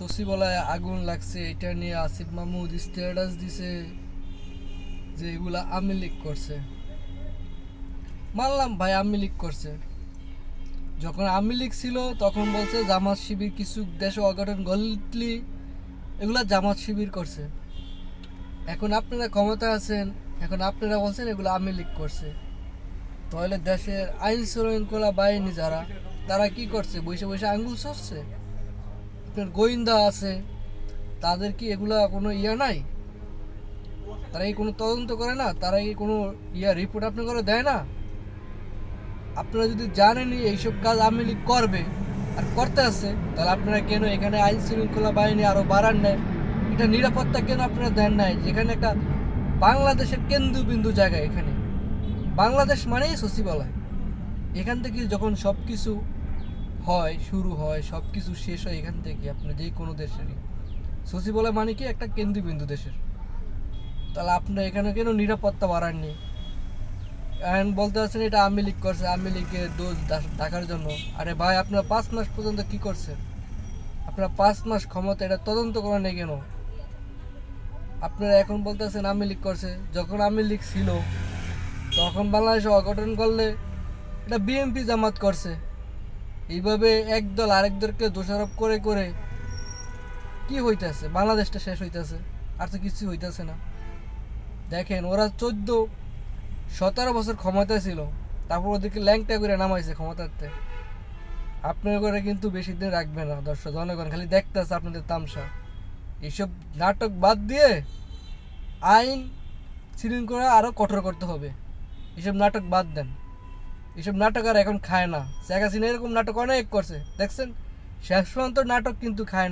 সচিবালয়ে আগুন লাগছে, এটা নিয়ে আসিফ মাহমুদ স্ট্যাটাস দিছে যে এগুলা আওয়ামী লীগ করছে। মানলাম ভাই আওয়ামী লীগ করছে, যখন আওয়ামী লীগ ছিল তখন বলছে জামাত শিবির কিছু দেশে অঘটন ঘটলি এগুলা জামাত শিবির করছে। এখন আপনারা ক্ষমতা আছেন, এখন আপনারা বলছেন এগুলো আওয়ামী লীগ করছে। তাহলে দেশের আইন শৃঙ্খলা বাহিনী যারা, তারা কি করছে? বসে বসে আঙ্গুল চড়ছে? আপনার গোয়েন্দা আছে, তাদের কি এগুলা কোনো ইয়া নাই? তারা কি কোনো তদন্ত করে না? তারা কি কোনো রিপোর্ট আপনি করে দেয় না? আপনারা যদি জানেনই এইসব কাজ আওয়ামী লীগ করবে আর করতে আছে, তাহলে আপনারা কেন এখানে আইন শৃঙ্খলা বাহিনী আরও বাড়ান নেয়? এটা নিরাপত্তা কেন আপনারা দেন নাই? যেখানে একটা বাংলাদেশের কেন্দ্রবিন্দু জায়গা, এখানে বাংলাদেশ মানেই সচিবালয়। এখান থেকে যখন সব কিছু হয়, শুরু হয়, সব কিছু শেষ হয় এখান থেকে। আপনার যে কোনো দেশেরই সচিবালয় মানে কি একটা কেন্দ্রবিন্দু দেশের। তাহলে আপনারা এখানে কেন নিরাপত্তা বাড়াননি? এখন বলতে পারছেন এটা আওয়ামী লীগ করছে, আওয়ামী লীগের দোষ ঢাকার জন্য। আরে ভাই, আপনারা 5 মাস পর্যন্ত কি করছেন? আপনারা 5 মাস ক্ষমতা, এটা তদন্ত করেন নাই কেন? আপনারা এখন বলতেছেন আওয়ামী লীগ করছে। যখন আওয়ামী লীগ ছিল তখন বাংলাদেশে অঘটন করলে এটা বিএনপি জামাত করছে। এইভাবে একদল আরেক দলকে দোষারোপ করে করে কি হইতেছে? বাংলাদেশটা শেষ হইতেছে, আর তো কিছু হইতেছে না। দেখেন, ওরা 14-17 বছর ক্ষমতায় ছিল, তারপর ওদেরকে ল্যাংটা করে নামাইছে ক্ষমতাতে। আপনার করে কিন্তু বেশি দিন রাখবে না দর্শক জনগণ, খালি দেখতেছে আপনাদের তামসা। এইসব নাটক বাদ দিয়ে আইন শৃঙ্খলা আরও কঠোর করতে হবে। এসব নাটক বাদ দেন, এসব নাটক আর এখন খায় না। শেখ হাসিনা এরকম নাটক অনেক করছে, দেখছেন? শেষ পর্যন্ত নাটক কিন্তু খায় না।